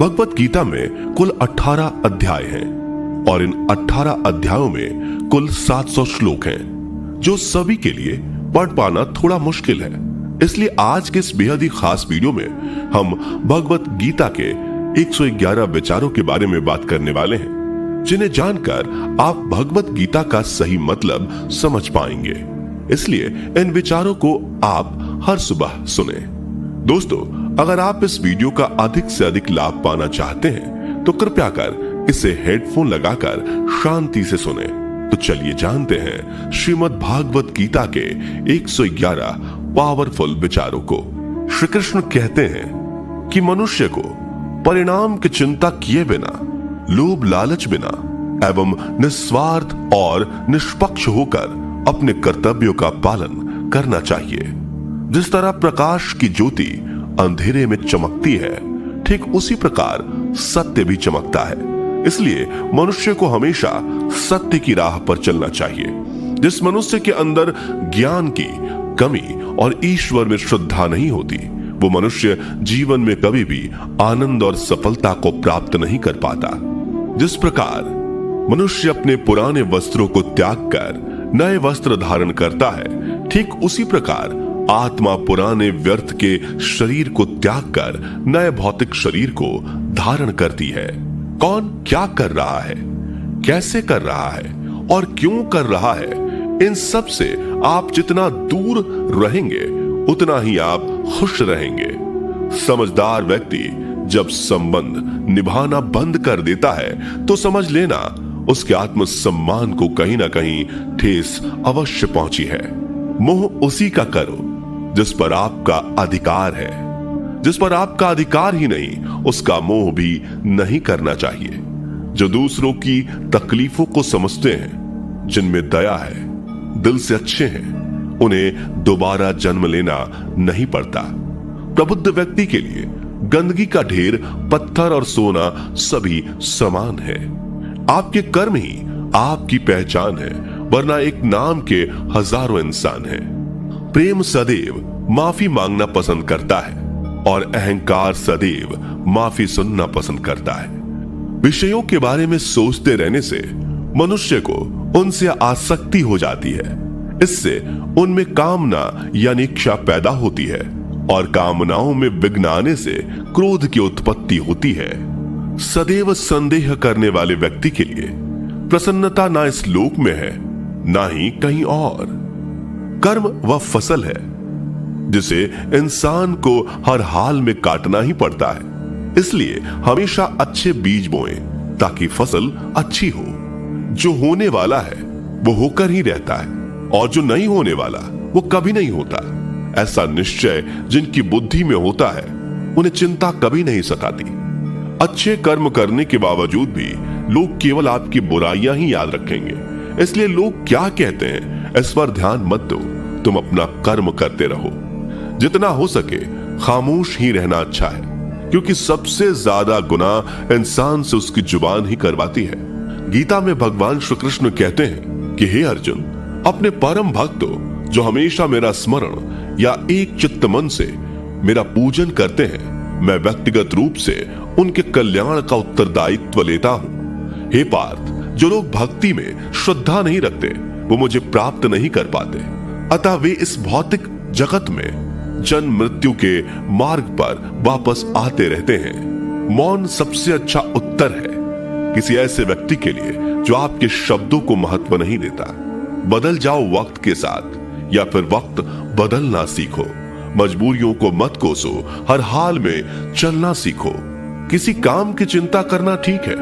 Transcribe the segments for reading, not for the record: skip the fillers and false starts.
भगवत गीता में कुल 18 अध्याय हैं और इन 18 अध्यायों में कुल 700 श्लोक हैं, जो सभी के लिए पढ़ पाना थोड़ा मुश्किल है। इसलिए आज के इस बेहद ही खास वीडियो में हम भगवत गीता के 111 विचारों के बारे में बात करने वाले हैं, जिन्हें जानकर आप भगवत गीता का सही मतलब समझ पाएंगे। इसलिए इन विचारों को आप हर सुबह सुने। दोस्तों, अगर आप इस वीडियो का अधिक से अधिक लाभ पाना चाहते हैं तो कृपया कर इसे हेडफोन लगाकर शांति से सुने। तो चलिए जानते हैं श्रीमद् भागवत गीता के 111 पावरफुल विचारों को। श्री कृष्ण कहते हैं कि मनुष्य को परिणाम की चिंता किए बिना, लोभ लालच बिना एवं निस्वार्थ और निष्पक्ष होकर अपने कर्तव्यों का पालन करना चाहिए। जिस तरह प्रकाश की ज्योति अंधेरे में चमकती है, ठीक उसी प्रकार सत्य भी चमकता है। इसलिए मनुष्य को हमेशा सत्य की राह पर चलना चाहिए। जिस मनुष्य के अंदर ज्ञान की कमी और ईश्वर में श्रद्धा नहीं होती, वो मनुष्य जीवन में कभी भी आनंद और सफलता को प्राप्त नहीं कर पाता। जिस प्रकार मनुष्य अपने पुराने वस्त्रों को त्याग कर नए वस्त्र धारण करता है, ठीक उसी प्रकार आत्मा पुराने व्यर्थ के शरीर को त्याग कर नए भौतिक शरीर को धारण करती है। कौन क्या कर रहा है, कैसे कर रहा है और क्यों कर रहा है, इन सब से आप जितना दूर रहेंगे उतना ही आप खुश रहेंगे। समझदार व्यक्ति जब संबंध निभाना बंद कर देता है तो समझ लेना उसके आत्मसम्मान को कहीं ना कहीं ठेस अवश्य पहुंची है। मोह उसी का करो जिस पर आपका अधिकार है। जिस पर आपका अधिकार ही नहीं, उसका मोह भी नहीं करना चाहिए। जो दूसरों की तकलीफों को समझते हैं, जिनमें दया है, दिल से अच्छे हैं, उन्हें दोबारा जन्म लेना नहीं पड़ता। प्रबुद्ध व्यक्ति के लिए गंदगी का ढेर, पत्थर और सोना सभी समान है। आपके कर्म ही आपकी पहचान है, वरना एक नाम के हजारों इंसान हैं। प्रेम सदैव माफी मांगना पसंद करता है और अहंकार सदैव माफी सुनना पसंद करता है। विषयों के बारे में सोचते रहने से मनुष्य को उनसे आसक्ति हो जाती है। इससे उनमें कामना यानी इच्छा पैदा होती है और कामनाओं में विघ्न आने से क्रोध की उत्पत्ति होती है। सदैव संदेह करने वाले व्यक्ति के लिए प्रसन्नता ना इस लोक में है, ना ही कहीं और। कर्म वह फसल है जिसे इंसान को हर हाल में काटना ही पड़ता है। इसलिए हमेशा अच्छे बीज बोएं ताकि फसल अच्छी हो। जो होने वाला है वो होकर ही रहता है और जो नहीं होने वाला वो कभी नहीं होता। ऐसा निश्चय जिनकी बुद्धि में होता है, उन्हें चिंता कभी नहीं सताती। अच्छे कर्म करने के बावजूद भी लोग केवल आपकी बुराइयां ही याद रखेंगे। इसलिए लोग क्या कहते हैं इस पर ध्यान मत दो, तुम अपना कर्म करते रहो। जितना हो सके खामोश ही रहना अच्छा है, क्योंकि सबसे ज्यादा गुनाह इंसान से उसकी जुबान ही करवाती है। गीता में भगवान श्री कृष्ण कहते हैं कि हे अर्जुन, अपने परम भक्तों जो हमेशा मेरा स्मरण या एक चित्त मन से मेरा पूजन करते हैं, मैं व्यक्तिगत रूप से उनके कल्याण का उत्तरदायित्व लेता हूं। हे पार्थ, जो लोग भक्ति में श्रद्धा नहीं रखते वो मुझे प्राप्त नहीं कर पाते। अतः वे इस भौतिक जगत में जन्म मृत्यु के मार्ग पर वापस आते रहते हैं। मौन सबसे अच्छा उत्तर है किसी ऐसे व्यक्ति के लिए जो आपके शब्दों को महत्व नहीं देता। बदल जाओ वक्त के साथ, या फिर वक्त बदलना सीखो। मजबूरियों को मत कोसो, हर हाल में चलना सीखो। किसी काम की चिंता करना ठीक है,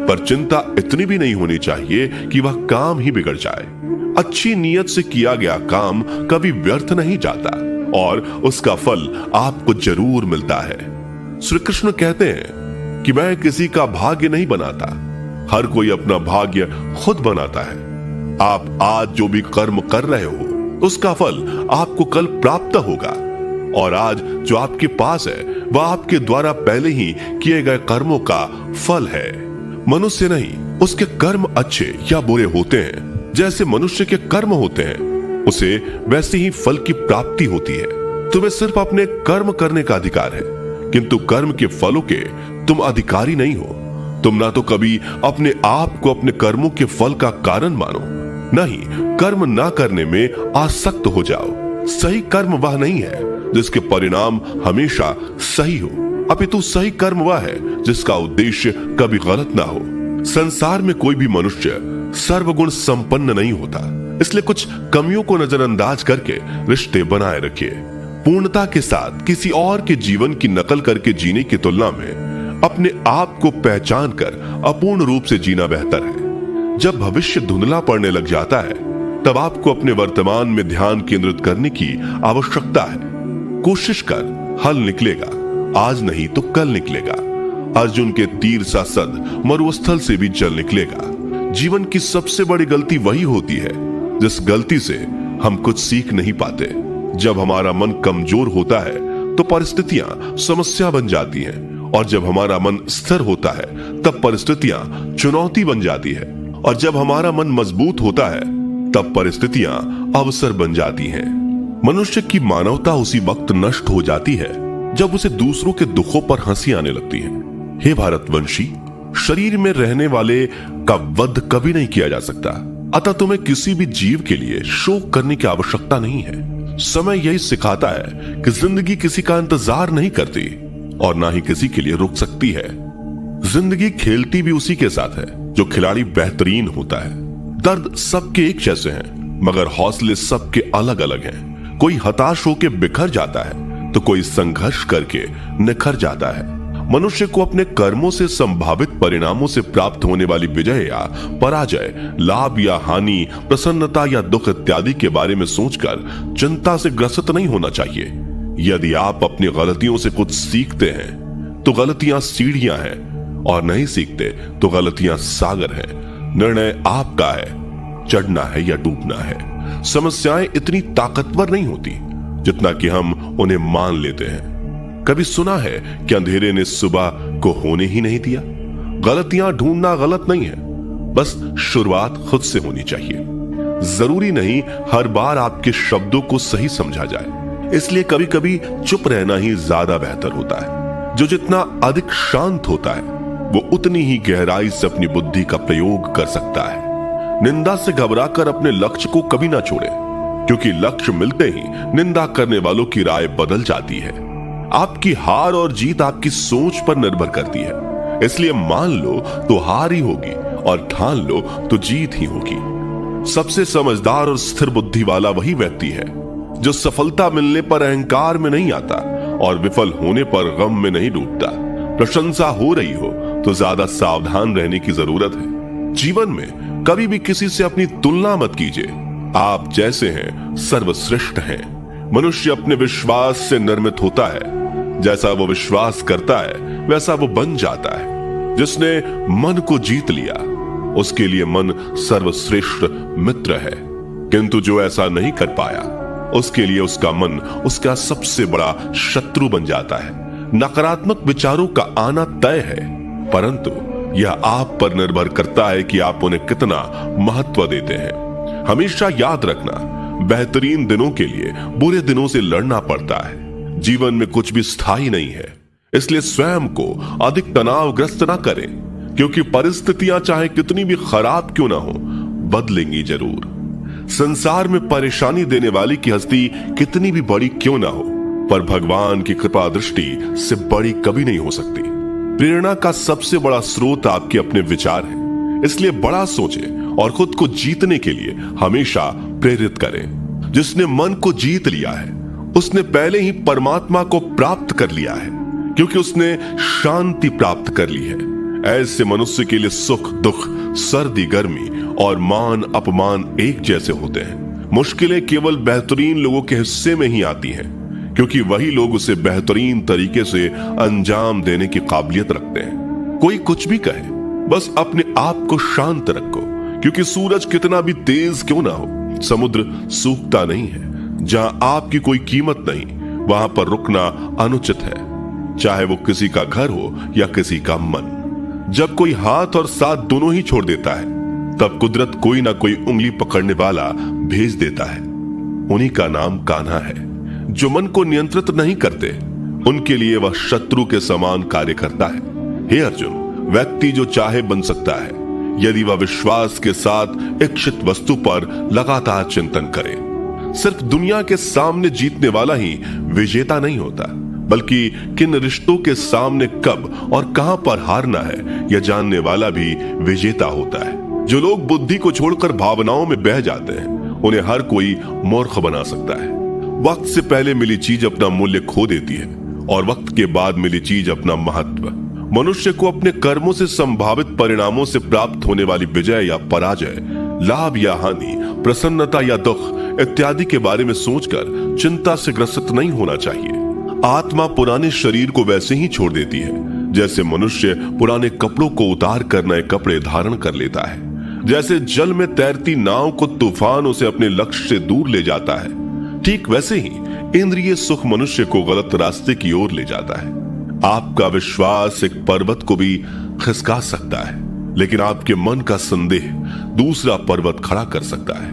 पर चिंता इतनी भी नहीं होनी चाहिए कि वह काम ही बिगड़ जाए। अच्छी नीयत से किया गया काम कभी व्यर्थ नहीं जाता और उसका फल आपको जरूर मिलता है। श्री कृष्ण कहते हैं कि मैं किसी का भाग्य नहीं बनाता, हर कोई अपना भाग्य खुद बनाता है। आप आज जो भी कर्म कर रहे हो उसका फल आपको कल प्राप्त होगा, और आज जो आपके पास है वह आपके द्वारा पहले ही किए गए कर्मों का फल है। मनुष्य नहीं, उसके कर्म अच्छे या बुरे होते हैं। जैसे मनुष्य के कर्म होते हैं उसे वैसे ही फल की प्राप्ति होती है। तुम्हें सिर्फ अपने कर्म करने का अधिकार है, किंतु कर्म के फलों के तुम अधिकारी नहीं हो। तुम ना तो कभी अपने आप को अपने कर्मों के फल का कारण मानो, नहीं कर्म ना करने में आसक्त हो जाओ। सही कर्म वह नहीं है जिसके परिणाम हमेशा सही हो, अपितु सही कर्म वह है जिसका उद्देश्य कभी गलत ना हो। संसार में कोई भी मनुष्य सर्वगुण संपन्न नहीं होता, इसलिए कुछ कमियों को नजरअंदाज करके रिश्ते बनाए रखिए। पूर्णता के साथ किसी और के जीवन की नकल करके जीने की तुलना में अपने आप को पहचान कर अपूर्ण रूप से जीना बेहतर है। जब भविष्य धुंधला पड़ने लग जाता है तब आपको अपने वर्तमान में ध्यान केंद्रित करने की आवश्यकता है। कोशिश कर, हल निकलेगा, आज नहीं तो कल निकलेगा। अर्जुन के तीर सा सद मरुस्थल से भी जल निकलेगा। जीवन की सबसे बड़ी गलती वही होती है जिस गलती से हम कुछ सीख नहीं पाते। जब हमारा मन कमजोर होता है तो परिस्थितियां समस्या बन जाती हैं, और जब हमारा मन स्थिर होता है तब परिस्थितियां चुनौती बन जाती है, और जब हमारा मन मजबूत होता है तब परिस्थितियां अवसर बन जाती हैं। मनुष्य की मानवता उसी वक्त नष्ट हो जाती है जब उसे दूसरों के दुखों पर हंसी आने लगती है। हे भारतवंशी, शरीर में रहने वाले का वध कभी नहीं किया जा सकता, अतः तुम्हें किसी भी जीव के लिए शोक करने की आवश्यकता नहीं है। समय यही सिखाता है कि जिंदगी किसी का इंतजार नहीं करती और ना ही किसी के लिए रुक सकती है। जिंदगी खेलती भी उसी के साथ है जो खिलाड़ी बेहतरीन होता है। दर्द सबके एक जैसे हैं, मगर हौसले सबके अलग अलग हैं। कोई हताश होकर बिखर जाता है तो कोई संघर्ष करके निखर जाता है। मनुष्य को अपने कर्मों से संभावित परिणामों से प्राप्त होने वाली विजय या पराजय, लाभ या हानि, प्रसन्नता या दुख इत्यादि के बारे में सोचकर चिंता से ग्रसित नहीं होना चाहिए। यदि आप अपनी गलतियों से कुछ सीखते हैं तो गलतियां सीढ़ियां हैं, और नहीं सीखते तो गलतियां सागर हैं। निर्णय आपका है, चढ़ना है या डूबना है। समस्याएं इतनी ताकतवर नहीं होती जितना कि हम उन्हें मान लेते हैं। कभी सुना है कि अंधेरे ने सुबह को होने ही नहीं दिया? गलतियां ढूंढना गलत नहीं है, बस शुरुआत खुद से होनी चाहिए। जरूरी नहीं हर बार आपके शब्दों को सही समझा जाए, इसलिए कभी कभी चुप रहना ही ज्यादा बेहतर होता है। जो जितना अधिक शांत होता है वो उतनी ही गहराई से अपनी बुद्धि का प्रयोग कर सकता है। निंदा से घबराकर अपने लक्ष्य को कभी ना छोड़े, क्योंकि लक्ष्य मिलते ही निंदा करने वालों की राय बदल जाती है। आपकी हार और जीत आपकी सोच पर निर्भर करती है, इसलिए मान लो तो हार ही होगी और ठान लो तो जीत ही होगी। सबसे समझदार और स्थिर बुद्धि वाला वही व्यक्ति है जो सफलता मिलने पर अहंकार में नहीं आता और विफल होने पर गम में नहीं डूबता। प्रशंसा हो रही हो तो ज्यादा सावधान रहने की जरूरत है। जीवन में कभी भी किसी से अपनी तुलना मत कीजिए। आप जैसे हैं सर्वश्रेष्ठ हैं। मनुष्य अपने विश्वास से निर्मित होता है। जैसा वो विश्वास करता है वैसा वो बन जाता है। जिसने मन को जीत लिया उसके लिए मन सर्वश्रेष्ठ मित्र है, किंतु जो ऐसा नहीं कर पाया उसके लिए उसका मन उसका सबसे बड़ा शत्रु बन जाता है। नकारात्मक विचारों का आना तय है, परंतु यह आप पर निर्भर करता है कि आप उन्हें कितना महत्व देते हैं। हमेशा याद रखना, बेहतरीन दिनों के लिए बुरे दिनों से लड़ना पड़ता है। जीवन में कुछ भी स्थायी नहीं है, इसलिए स्वयं को अधिक तनावग्रस्त ना करें, क्योंकि परिस्थितियां चाहे कितनी भी खराब क्यों ना हो, बदलेंगी जरूर। संसार में परेशानी देने वाली की हस्ती कितनी भी बड़ी क्यों ना हो, पर भगवान की कृपा दृष्टि से बड़ी कभी नहीं हो सकती। प्रेरणा का सबसे बड़ा स्रोत आपके अपने विचार हैं, इसलिए बड़ा सोचें और खुद को जीतने के लिए हमेशा प्रेरित करें। जिसने मन को जीत लिया है उसने पहले ही परमात्मा को प्राप्त कर लिया है, क्योंकि उसने शांति प्राप्त कर ली है। ऐसे मनुष्य के लिए सुख दुख, सर्दी गर्मी और मान अपमान एक जैसे होते हैं। मुश्किलें केवल बेहतरीन लोगों के हिस्से में ही आती हैं, क्योंकि वही लोग उसे बेहतरीन तरीके से अंजाम देने की काबिलियत रखते हैं। कोई कुछ भी कहे, बस अपने आप को शांत रखो, क्योंकि सूरज कितना भी तेज क्यों ना हो, समुद्र सूखता नहीं है। जहां आपकी कोई कीमत नहीं वहां पर रुकना अनुचित है, चाहे वो किसी का घर हो या किसी का मन। जब कोई हाथ और साथ दोनों ही छोड़ देता है तब कुदरत कोई ना कोई उंगली पकड़ने वाला भेज देता है। उन्हीं का नाम कान्हा है। जो मन को नियंत्रित नहीं करते उनके लिए वह शत्रु के समान कार्य करता है। हे अर्जुन, व्यक्ति जो चाहे बन सकता है यदि वह विश्वास के साथ इच्छित वस्तु पर लगातार चिंतन करे। सिर्फ दुनिया के सामने जीतने वाला ही विजेता नहीं होता, बल्कि किन रिश्तों के सामने कब और कहां पर हारना है यह जानने वाला भी विजेता होता है। जो लोग बुद्धि को छोड़कर भावनाओं में बह जाते हैं उन्हें हर कोई मूर्ख बना सकता है। वक्त से पहले मिली चीज अपना मूल्य खो देती है और वक्त के बाद मिली चीज अपना महत्व। मनुष्य को अपने कर्मों से संभावित परिणामों से प्राप्त होने वाली विजय या पराजय, लाभ या हानि, प्रसन्नता या दुख इत्यादि के बारे में सोचकर चिंता से ग्रसित नहीं होना चाहिए। आत्मा पुराने शरीर को वैसे ही छोड़ देती है जैसे मनुष्य पुराने कपड़ों को उतार कर नए कपड़े धारण कर लेता है। जैसे जल में तैरती नाव को तूफान उसे अपने लक्ष्य से दूर ले जाता है, ठीक वैसे ही इंद्रिय सुख मनुष्य को गलत रास्ते की ओर ले जाता है। आपका विश्वास एक पर्वत को भी खिसका सकता है, लेकिन आपके मन का संदेह दूसरा पर्वत खड़ा कर सकता है।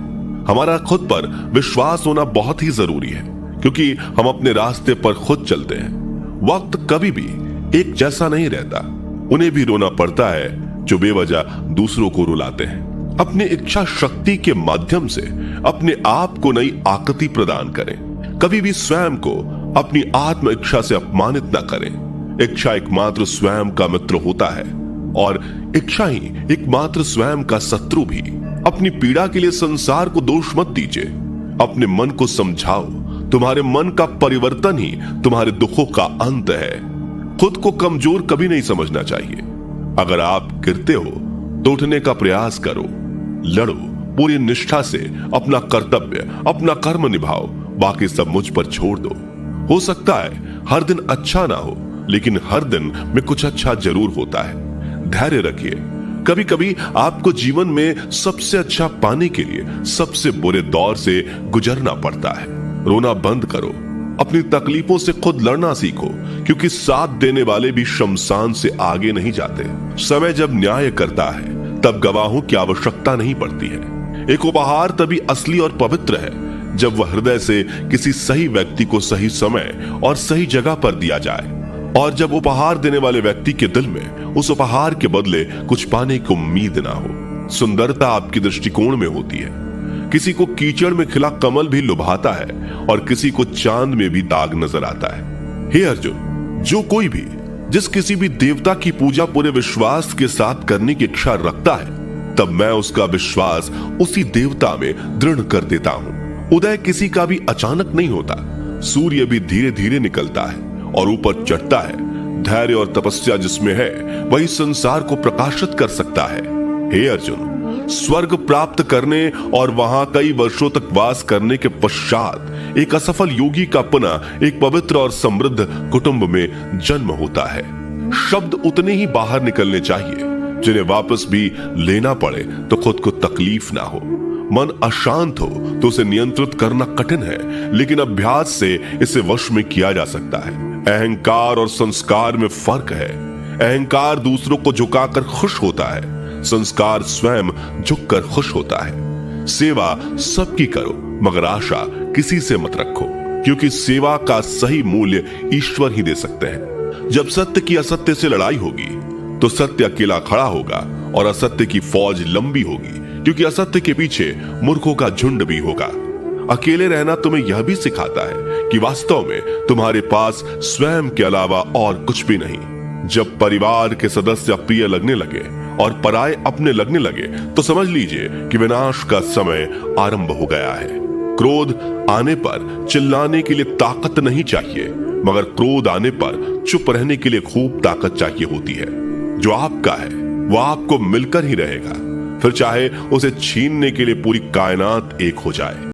हमारा खुद पर विश्वास होना बहुत ही जरूरी है, क्योंकि हम अपने रास्ते पर खुद चलते हैं। वक्त कभी भी एक जैसा नहीं रहता। उन्हें भी रोना पड़ता है जो बेवजह दूसरों को रुलाते हैं। अपनी इच्छा शक्ति के माध्यम से अपने आप को नई आकृति प्रदान करें। कभी भी स्वयं को अपनी आत्म इच्छा से अपमानित न करें। इच्छा एकमात्र स्वयं का मित्र होता है और इच्छा ही एकमात्र स्वयं का शत्रु भी। अपनी पीड़ा के लिए संसार को दोष मत दीजिए। अपने मन को समझाओ, तुम्हारे मन का परिवर्तन ही तुम्हारे दुखों का अंत है। खुद को कमजोर कभी नहीं समझना चाहिए। अगर आप गिरते हो तो उठने का प्रयास करो, लड़ो, पूरी निष्ठा से अपना कर्तव्य, अपना कर्म निभाओ, बाकी सब मुझ पर छोड़ दो। हो सकता है हर दिन अच्छा ना हो, लेकिन हर दिन में कुछ अच्छा जरूर होता है। धैर्य रखिए। कभी कभी आपको जीवन में सबसे अच्छा पाने के लिए सबसे बुरे दौर से गुजरना पड़ता है। रोना बंद करो। अपनी तकलीफों से खुद लड़ना सीखो, क्योंकि साथ देने वाले भी शमशान से आगे नहीं जाते। समय जब न्याय करता है तब गवाहों की आवश्यकता नहीं पड़ती है। एक उपहार तभी असली और पवित्र है जब वह हृदय से किसी सही व्यक्ति को सही समय और सही जगह पर दिया जाए, और जब उपहार देने वाले व्यक्ति के दिल में उस उपहार के बदले कुछ पाने की उम्मीद ना हो। सुंदरता आपकी दृष्टिकोण में होती है। किसी को कीचड़ में खिला कमल भी लुभाता है और किसी को चांद में भी दाग नजर आता है। हे अर्जुन, जो कोई भी जिस किसी भी देवता की पूजा पूरे विश्वास के साथ करने की इच्छा रखता है, तब मैं उसका विश्वास उसी देवता में दृढ़ कर देता हूँ। उदय किसी का भी अचानक नहीं होता। सूर्य भी धीरे धीरे निकलता है और ऊपर चढ़ता है। धैर्य और तपस्या जिसमें है वही संसार को प्रकाशित कर सकता है। हे अर्जुन, स्वर्ग प्राप्त करने और वहां कई वर्षों तक वास करने के पश्चात एक असफल योगी का पुनः एक पवित्र और समृद्ध कुटुंब में जन्म होता है। शब्द उतने ही बाहर निकलने चाहिए जिन्हें वापस भी लेना पड़े तो खुद को तकलीफ ना हो। मन अशांत हो तो उसे नियंत्रित करना कठिन है, लेकिन अभ्यास से इसे वश में किया जा सकता है। अहंकार और संस्कार में फर्क है। अहंकार दूसरों को झुकाकर खुश होता है, संस्कार स्वयं झुककर खुश होता है। सेवा सबकी करो, मगर आशा किसी से मत रखो, क्योंकि सेवा का सही मूल्य ईश्वर ही दे सकते हैं। जब सत्य की असत्य से लड़ाई होगी तो सत्य अकेला खड़ा होगा और असत्य की फौज लंबी होगी, क्योंकि असत्य के पीछे मूर्खों का झुंड भी होगा। अकेले रहना तुम्हें यह भी सिखाता है कि वास्तव में तुम्हारे पास स्वयं के अलावा और कुछ भी नहीं। जब परिवार के सदस्य अप्रिय लगने लगे और पराये अपने लगने लगे तो समझ लीजिए कि विनाश का समय आरंभ हो गया है। क्रोध आने पर चिल्लाने के लिए ताकत नहीं चाहिए, मगर क्रोध आने पर चुप रहने के लिए खूब ताकत चाहिए होती है। जो आपका है वह आपको मिलकर ही रहेगा, फिर चाहे उसे छीनने के लिए पूरी कायनात एक हो जाए।